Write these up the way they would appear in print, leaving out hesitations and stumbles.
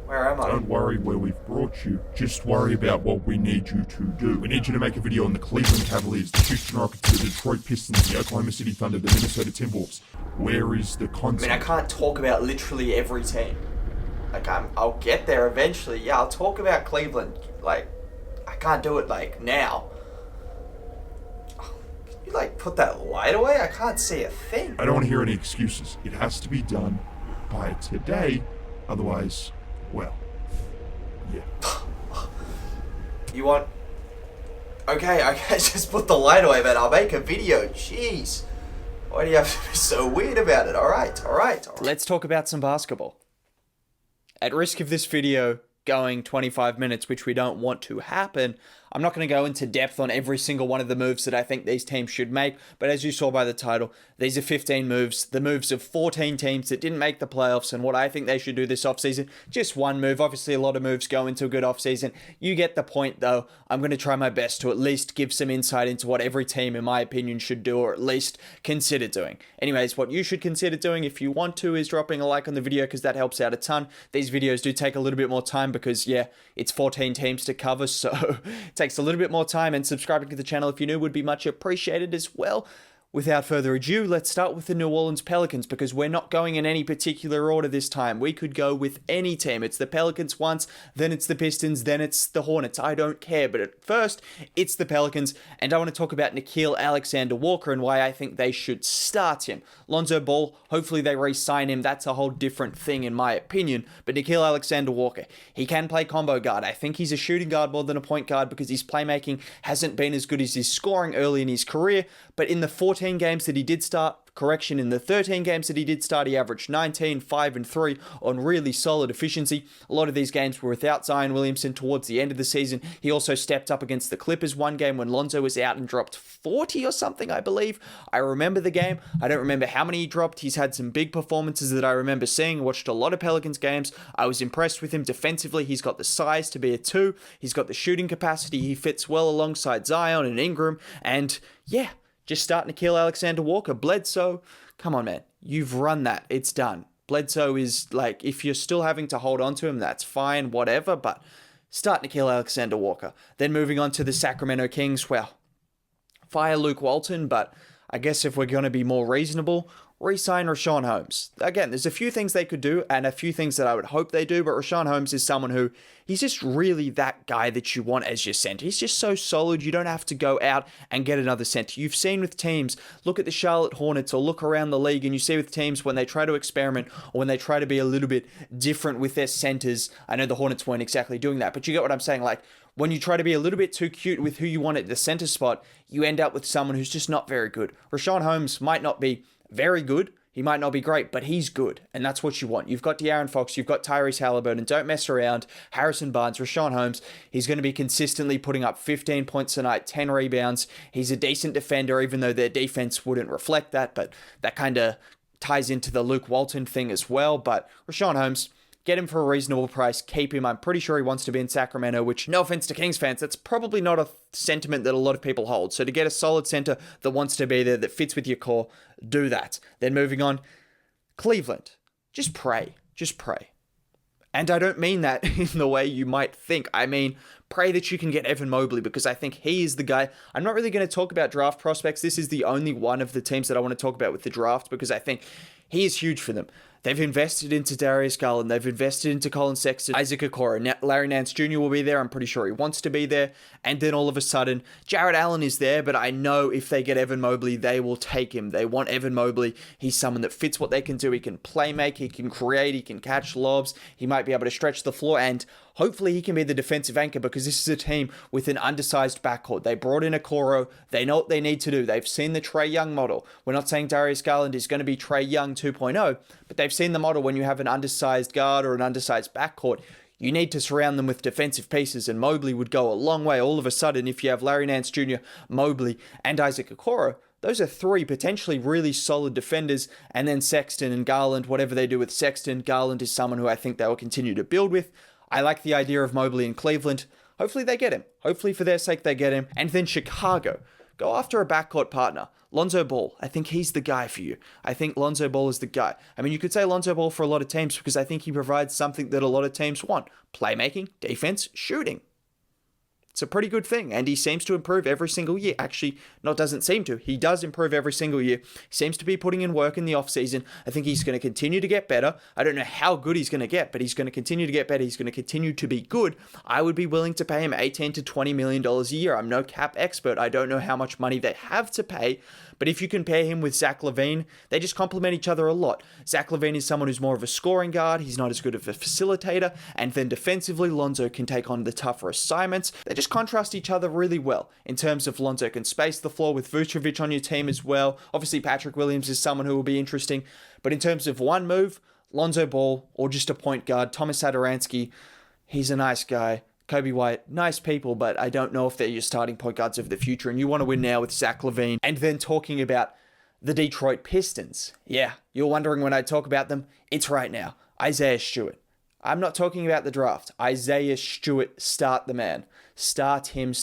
Where am I? Don't worry where we've brought you. Just worry about what we need you to do. We need you to make a video on the Cleveland Cavaliers, the Houston Rockets, the Detroit Pistons, the Oklahoma City Thunder, the Minnesota Timberwolves. Where is the content? I can't talk about literally every team. I'll get there eventually. Yeah, I'll talk about Cleveland. I can't do it, now. Can you, put that light away? I can't see a thing. I don't want to hear any excuses. It has to be done by today. Otherwise, well, yeah. You want... Okay, just put the light away, man. I'll make a video. Jeez. Why do you have to be so weird about it? All right. Let's talk about some basketball. At risk of this video going 25 minutes, which we don't want to happen, I'm not going to go into depth on every single one of the moves that I think these teams should make, but as you saw by the title, these are 15 moves, the moves of 14 teams that didn't make the playoffs, and what I think they should do this offseason. Just one move. Obviously, a lot of moves go into a good offseason. You get the point, though. I'm going to try my best to at least give some insight into what every team, in my opinion, should do, or at least consider doing. Anyways, what you should consider doing, if you want to, is dropping a like on the video, because that helps out a ton. These videos do take a little bit more time because, yeah, it's 14 teams to cover, so it takes a little bit more time, and subscribing to the channel if you're new would be much appreciated as well. Without further ado, let's start with the New Orleans Pelicans, because we're not going in any particular order this time. We could go with any team. It's the Pelicans once, then it's the Pistons, then it's the Hornets. I don't care, but at first, it's the Pelicans, and I want to talk about Nikhil Alexander-Walker and why I think they should start him. Lonzo Ball, hopefully they re-sign him. That's a whole different thing in my opinion, but Nikhil Alexander-Walker, he can play combo guard. I think he's a shooting guard more than a point guard because his playmaking hasn't been as good as his scoring early in his career, but in the 14 games that he did start, in the 13 games that he did start, he averaged 19, 5, and 3 on really solid efficiency. A lot of these games were without Zion Williamson towards the end of the season. He also stepped up against the Clippers one game when Lonzo was out and dropped 40 or something, I believe. I remember the game. I don't remember how many he dropped. He's had some big performances that I remember seeing. Watched a lot of Pelicans games. I was impressed with him defensively. He's got the size to be a 2. He's got the shooting capacity. He fits well alongside Zion and Ingram. And yeah, just start Nikhil Alexander-Walker. Bledsoe, come on, man. You've run that. It's done. Bledsoe is, if you're still having to hold on to him, that's fine, whatever, but start Nikhil Alexander-Walker. Then moving on to the Sacramento Kings, well, fire Luke Walton, but I guess if we're going to be more reasonable, re-sign Richaun Holmes. Again, there's a few things they could do and a few things that I would hope they do, but Richaun Holmes is someone who, he's just really that guy that you want as your center. He's just so solid, you don't have to go out and get another center. You've seen with teams, look at the Charlotte Hornets or look around the league, and you see with teams when they try to experiment or when they try to be a little bit different with their centers. I know the Hornets weren't exactly doing that, but you get what I'm saying. When you try to be a little bit too cute with who you want at the center spot, you end up with someone who's just not very good. Richaun Holmes might not be very good. He might not be great, but he's good, and that's what you want. You've got De'Aaron Fox, you've got Tyrese Halliburton, don't mess around. Harrison Barnes, Richaun Holmes, he's going to be consistently putting up 15 points a night, 10 rebounds. He's a decent defender, even though their defense wouldn't reflect that, but that kind of ties into the Luke Walton thing as well. But Richaun Holmes, get him for a reasonable price, keep him. I'm pretty sure he wants to be in Sacramento, which, no offense to Kings fans, that's probably not a sentiment that a lot of people hold. So to get a solid center that wants to be there, that fits with your core, do that. Then moving on, Cleveland. Just pray. Just pray. And I don't mean that in the way you might think. I mean, pray that you can get Evan Mobley, because I think he is the guy. I'm not really going to talk about draft prospects. This is the only one of the teams that I want to talk about with the draft, because I think he is huge for them. They've invested into Darius Garland. They've invested into Colin Sexton, Isaac Okoro. Larry Nance Jr. will be there. I'm pretty sure he wants to be there. And then all of a sudden, Jarrett Allen is there, but I know if they get Evan Mobley, they will take him. They want Evan Mobley. He's someone that fits what they can do. He can play make, he can create, he can catch lobs. He might be able to stretch the floor, and hopefully he can be the defensive anchor, because this is a team with an undersized backcourt. They brought in Okoro. They know what they need to do. They've seen the Trae Young model. We're not saying Darius Garland is going to be Trae Young 2.0, but they've seen the model. When you have an undersized guard or an undersized backcourt, you need to surround them with defensive pieces, and Mobley would go a long way. All of a sudden, if you have Larry Nance Jr., Mobley, and Isaac Okoro, those are 3 potentially really solid defenders. And then Sexton and Garland, whatever they do with Sexton, Garland is someone who I think they will continue to build with. I like the idea of Mobley in Cleveland. Hopefully they get him. Hopefully for their sake they get him. And then Chicago. Go after a backcourt partner. Lonzo Ball, I think he's the guy for you. I think Lonzo Ball is the guy. I mean, you could say Lonzo Ball for a lot of teams because I think he provides something that a lot of teams want. Playmaking, defense, shooting. It's a pretty good thing, and he seems to improve every single year. Actually, not doesn't seem to. He does improve every single year. Seems to be putting in work in the offseason. I think he's going to continue to get better. I don't know how good he's going to get, but he's going to continue to get better. He's going to continue to be good. I would be willing to pay him $18 to $20 million a year. I'm no cap expert. I don't know how much money they have to pay, but if you compare him with Zach LaVine, they just complement each other a lot. Zach LaVine is someone who's more of a scoring guard. He's not as good of a facilitator. And then defensively, Lonzo can take on the tougher assignments. They just contrast each other really well. In terms of Lonzo can space the floor with Vucevic on your team as well. Obviously, Patrick Williams is someone who will be interesting. But in terms of one move, Lonzo Ball or just a point guard, Thomas Satoransky, he's a nice guy. Kobe White, nice people, but I don't know if they're your starting point guards of the future, and you want to win now with Zach LaVine. And then talking about the Detroit Pistons. Yeah, you're wondering when I talk about them. It's right now. Isaiah Stewart. I'm not talking about the draft. Isaiah Stewart, start the man. Start him.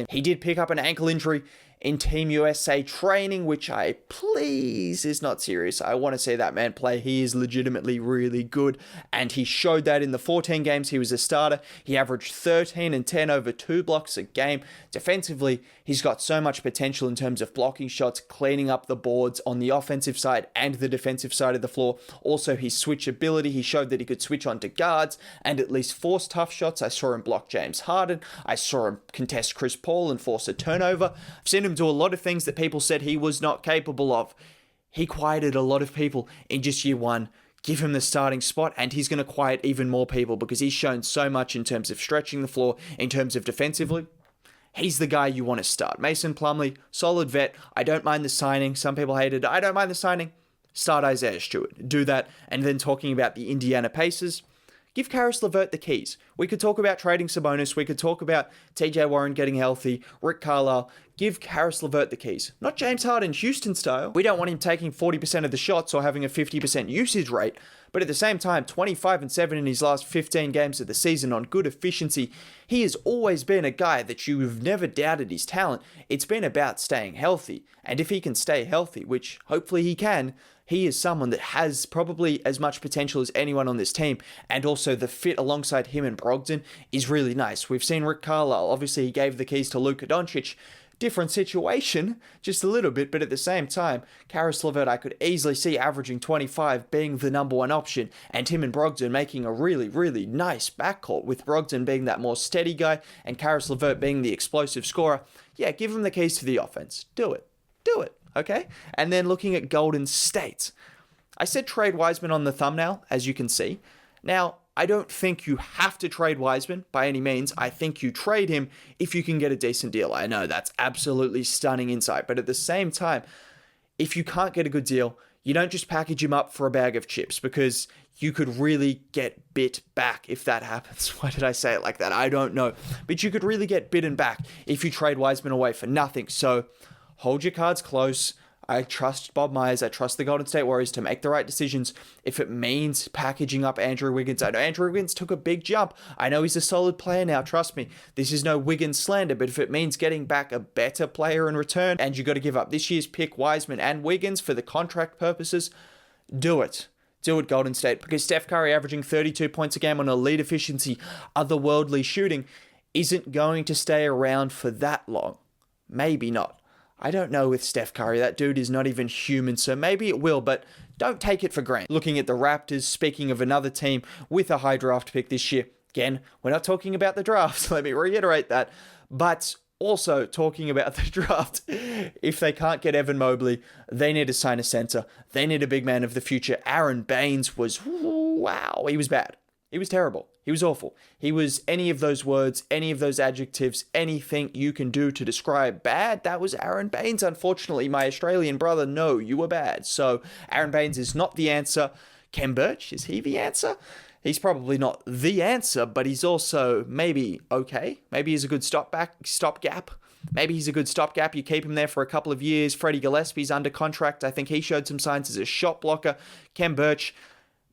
He did pick up an ankle injury in Team USA training, which please is not serious. I want to see that man play. He is legitimately really good, and he showed that in the 14 games he was a starter. He averaged 13 and 10 over 2 blocks a game. Defensively, he's got so much potential in terms of blocking shots, cleaning up the boards on the offensive side and the defensive side of the floor. Also, his switchability. He showed that he could switch onto guards and at least force tough shots. I saw him block James Harden. I saw him contest Chris Paul and force a turnover. I've seen him do a lot of things that people said he was not capable of. He quieted a lot of people in just year one. Give him the starting spot, and he's going to quiet even more people because he's shown so much in terms of stretching the floor, in terms of defensively. He's the guy you want to start. Mason Plumlee, solid vet. I don't mind the signing. Some people hated it. I don't mind the signing. Start Isaiah Stewart. Do that. And then talking about the Indiana Pacers, give Karis LeVert the keys. We could talk about trading Sabonis. We could talk about TJ Warren getting healthy, Rick Carlisle. Give Karis LeVert the keys. Not James Harden, Houston style. We don't want him taking 40% of the shots or having a 50% usage rate. But at the same time, 25 and 7 in his last 15 games of the season on good efficiency. He has always been a guy that you've never doubted his talent. It's been about staying healthy. And if he can stay healthy, which hopefully he can, he is someone that has probably as much potential as anyone on this team. And also the fit alongside him and Brogdon is really nice. We've seen Rick Carlisle. Obviously, he gave the keys to Luka Doncic. Different situation, just a little bit, but at the same time, Karis LeVert I could easily see averaging 25 being the number one option, and him and Brogdon making a really, really nice backcourt, with Brogdon being that more steady guy, and Karis LeVert being the explosive scorer. Yeah, give him the keys to the offense. Do it, okay? And then looking at Golden State. I said trade Wiseman on the thumbnail, as you can see. Now, I don't think you have to trade Wiseman by any means. I think you trade him if you can get a decent deal. I know that's absolutely stunning insight, but at the same time, if you can't get a good deal, you don't just package him up for a bag of chips, because you could really get bit back if that happens. Why did I say it like that? I don't know. But you could really get bitten back if you trade Wiseman away for nothing. So hold your cards close. I trust Bob Myers. I trust the Golden State Warriors to make the right decisions. If it means packaging up Andrew Wiggins, I know Andrew Wiggins took a big jump. I know he's a solid player now. Trust me. This is no Wiggins slander, but if it means getting back a better player in return, and you got to give up this year's pick, Wiseman and Wiggins, for the contract purposes, do it. Do it, Golden State, because Steph Curry averaging 32 points a game on elite efficiency, otherworldly shooting, isn't going to stay around for that long. Maybe not. I don't know with Steph Curry. That dude is not even human, so maybe it will, but don't take it for granted. Looking at the Raptors, speaking of another team with a high draft pick this year, again, we're not talking about the draft, let me reiterate that, but also talking about the draft. If they can't get Evan Mobley, they need to sign a center. They need a big man of the future. Aaron Baines was, wow, he was bad. He was terrible. He was awful. He was any of those words, any of those adjectives, anything you can do to describe bad. That was Aaron Baines. Unfortunately, my Australian brother, no, you were bad. So Aaron Baines is not the answer. Kem Birch, is he the answer? He's probably not the answer, but he's also maybe okay. Maybe he's a good stopgap. Maybe he's a good stopgap. You keep him there for a couple of years. Freddie Gillespie's under contract. I think he showed some signs as a shot blocker. Kem Birch,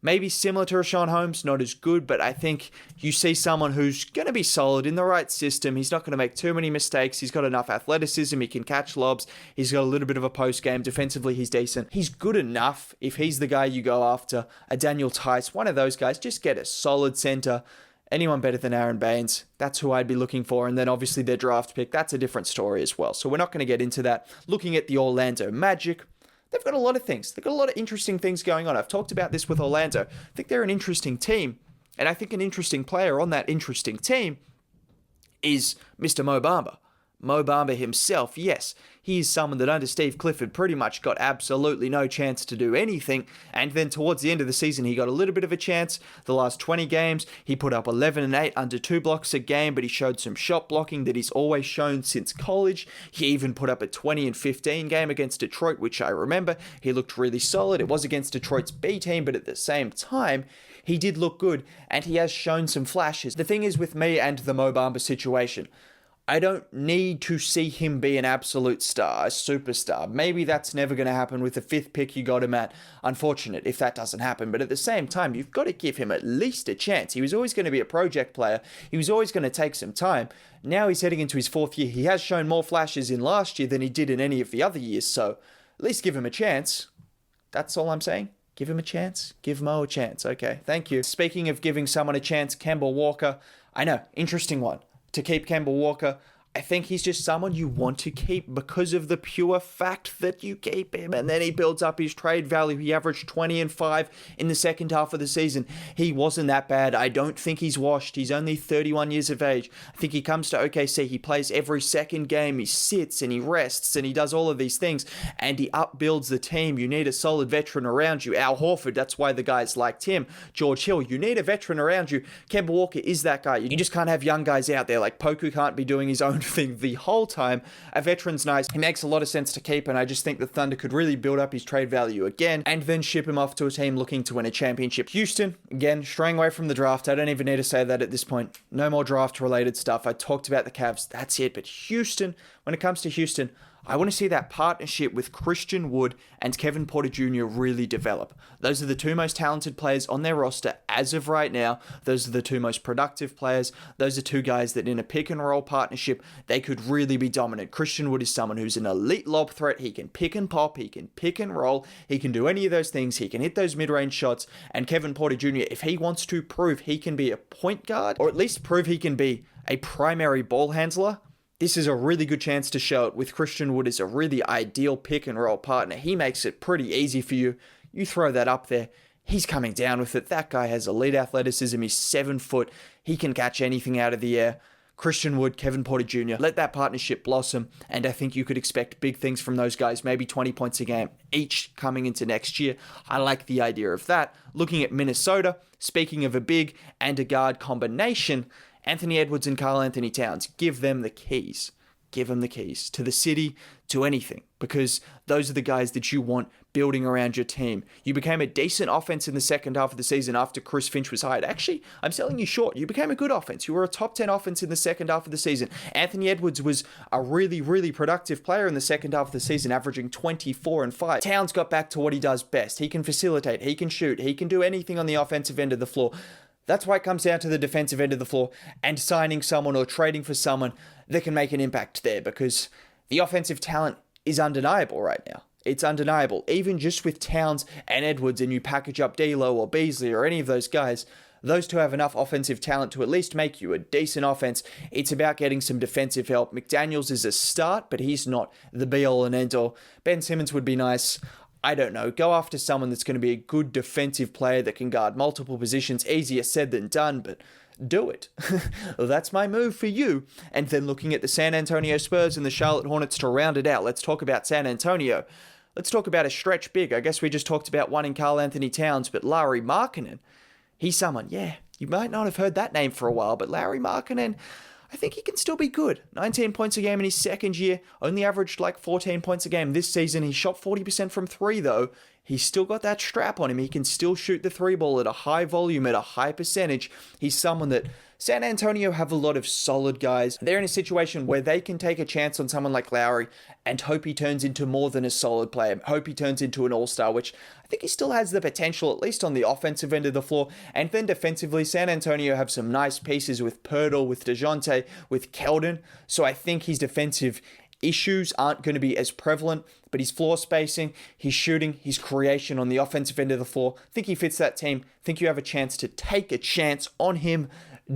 Maybe similar to Rashawn Holmes, not as good, but I think you see someone who's going to be solid in the right system. He's not going to make too many mistakes. He's got enough athleticism. He can catch lobs. He's got a little bit of a post game. Defensively, he's decent. He's good enough if he's the guy you go after. A Daniel Tice, one of those guys. Just get a solid center. Anyone better than Aaron Baines, that's who I'd be looking for. And then obviously their draft pick, that's a different story as well. So we're not going to get into that. Looking at the Orlando Magic, they've got a lot of things. They've got a lot of interesting things going on. I've talked about this with Orlando. I think they're an interesting team. And I think an interesting player on that interesting team is Mr. Mo Bamba. Mo Bamba himself, yes, he is someone that under Steve Clifford pretty much got absolutely no chance to do anything. And then towards the end of the season, he got a little bit of a chance. The last 20 games, he put up 11 and 8 under 2 blocks a game, but he showed some shot blocking that he's always shown since college. He even put up a 20 and 15 game against Detroit, which I remember. He looked really solid. It was against Detroit's B team, but at the same time, he did look good, and he has shown some flashes. The thing is with me and the Mo Bamba situation, I don't need to see him be an absolute star, a superstar. Maybe that's never going to happen with the 5th pick you got him at. Unfortunate if that doesn't happen. But at the same time, you've got to give him at least a chance. He was always going to be a project player. He was always going to take some time. Now he's heading into his 4th year. He has shown more flashes in last year than he did in any of the other years. So at least give him a chance. That's all I'm saying. Give him a chance. Give Mo a chance. Okay, thank you. Speaking of giving someone a chance, Kemba Walker. I know, interesting one. To keep Kemba Walker, I think he's just someone you want to keep because of the pure fact that you keep him, and then he builds up his trade value. He averaged 20 and 5 in the second half of the season. He wasn't that bad. I don't think he's washed. He's only 31 years of age. I think he comes to OKC. He plays every second game. He sits and he rests and he does all of these things, and he upbuilds the team. You need a solid veteran around you. Al Horford, that's why the guys liked him. George Hill, you need a veteran around you. Kemba Walker is that guy. You just can't have young guys out there. Like Poku can't be doing his own thing the whole time. A veteran's nice. He makes a lot of sense to keep, and I just think the Thunder could really build up his trade value again and then ship him off to a team looking to win a championship. Houston, again, straying away from the draft. I don't even need to say that at this point. No more draft-related stuff. I talked about the Cavs. That's it. But Houston, when it comes to Houston, I want to see that partnership with Christian Wood and Kevin Porter Jr. really develop. Those are the 2 most talented players on their roster as of right now. Those are the 2 most productive players. Those are 2 guys that in a pick and roll partnership, they could really be dominant. Christian Wood is someone who's an elite lob threat. He can pick and pop. He can pick and roll. He can do any of those things. He can hit those mid-range shots. And Kevin Porter Jr., if he wants to prove he can be a point guard, or at least prove he can be a primary ball handler, this is a really good chance to show it with Christian Wood as a really ideal pick and roll partner. He makes it pretty easy for you. You throw that up there, he's coming down with it. That guy has elite athleticism. He's 7 foot. He can catch anything out of the air. Christian Wood, Kevin Porter Jr., let that partnership blossom, and I think you could expect big things from those guys, maybe 20 points a game each coming into next year. I like the idea of that. Looking at Minnesota, speaking of a big and a guard combination, Anthony Edwards and Karl Anthony Towns, give them the keys. Give them the keys to the city, to anything, because those are the guys that you want building around your team. You became a decent offense in the second half of the season after Chris Finch was hired. Actually, I'm selling you short. You became a good offense. You were a top 10 offense in the second half of the season. Anthony Edwards was a really, really productive player in the second half of the season, averaging 24 and 5. Towns got back to what he does best. He can facilitate. He can shoot. He can do anything on the offensive end of the floor. That's why it comes down to the defensive end of the floor and signing someone or trading for someone that can make an impact there, because the offensive talent is undeniable right now. It's undeniable. Even just with Towns and Edwards, and you package up D'Lo or Beasley or any of those guys, those 2 have enough offensive talent to at least make you a decent offense. It's about getting some defensive help. McDaniels is a start, but he's not the be-all and end-all. Ben Simmons would be nice. I don't know, go after someone that's going to be a good defensive player that can guard multiple positions. Easier said than done, but do it. Well, that's my move for you. And then looking at the San Antonio Spurs and the Charlotte Hornets to round it out, let's talk about San Antonio. Let's talk about a stretch big. I guess we just talked about one in Karl Anthony Towns, but Lauri Markkanen, he's someone, you might not have heard that name for a while, but Lauri Markkanen, I think he can still be good. 19 points a game in his second year, only averaged like 14 points a game this season. He shot 40% from 3 though. He's still got that strap on him. He can still shoot the three ball at a high volume, at a high percentage. He's someone that San Antonio have a lot of solid guys. They're in a situation where they can take a chance on someone like Lowry and hope he turns into more than a solid player. Hope he turns into an all-star, which I think he still has the potential, at least on the offensive end of the floor. And then defensively, San Antonio have some nice pieces with Pirtle, with DeJounte, with Keldon. So I think his defensive issues aren't going to be as prevalent, but his floor spacing, his shooting, his creation on the offensive end of the floor, I think he fits that team. I think you have a chance to take a chance on him.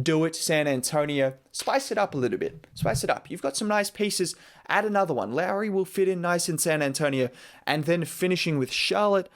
Do it, San Antonio. Spice it up a little bit. Spice it up. You've got some nice pieces. Add another one. Lowry will fit in nice in San Antonio. And then finishing with Charlotte,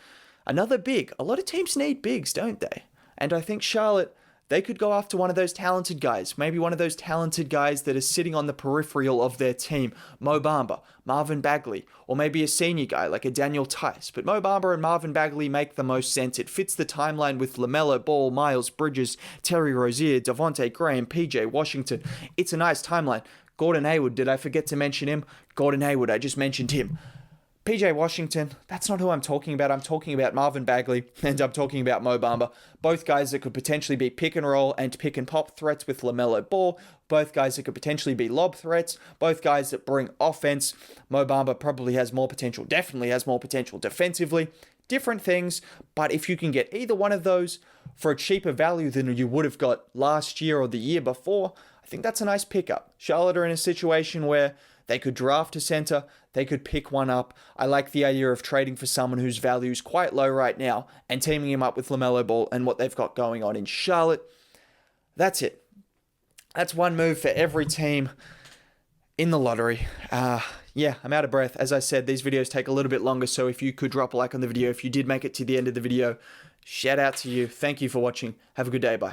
another big. A lot of teams need bigs, don't they? And I think Charlotte, they could go after one of those talented guys. Maybe one of those talented guys that are sitting on the peripheral of their team. Mo Bamba, Marvin Bagley, or maybe a senior guy like a Daniel Tice. But Mo Bamba and Marvin Bagley make the most sense. It fits the timeline with LaMelo Ball, Miles Bridges, Terry Rozier, Devontae Graham, PJ Washington. It's a nice timeline. Gordon Hayward, did I forget to mention him? Gordon Hayward, I just mentioned him. PJ Washington, that's not who I'm talking about. I'm talking about Marvin Bagley, and I'm talking about Mo Bamba. Both guys that could potentially be pick and roll and pick and pop threats with LaMelo Ball. Both guys that could potentially be lob threats. Both guys that bring offense. Mo Bamba probably has more potential, definitely has more potential defensively. Different things, but if you can get either one of those for a cheaper value than you would have got last year or the year before, I think that's a nice pickup. Charlotte are in a situation where they could draft a center. They could pick one up. I like the idea of trading for someone whose value is quite low right now and teaming him up with LaMelo Ball and what they've got going on in Charlotte. That's it. That's one move for every team in the lottery. Yeah, I'm out of breath. As I said, these videos take a little bit longer, so if you could drop a like on the video, if you did make it to the end of the video, shout out to you. Thank you for watching. Have a good day. Bye.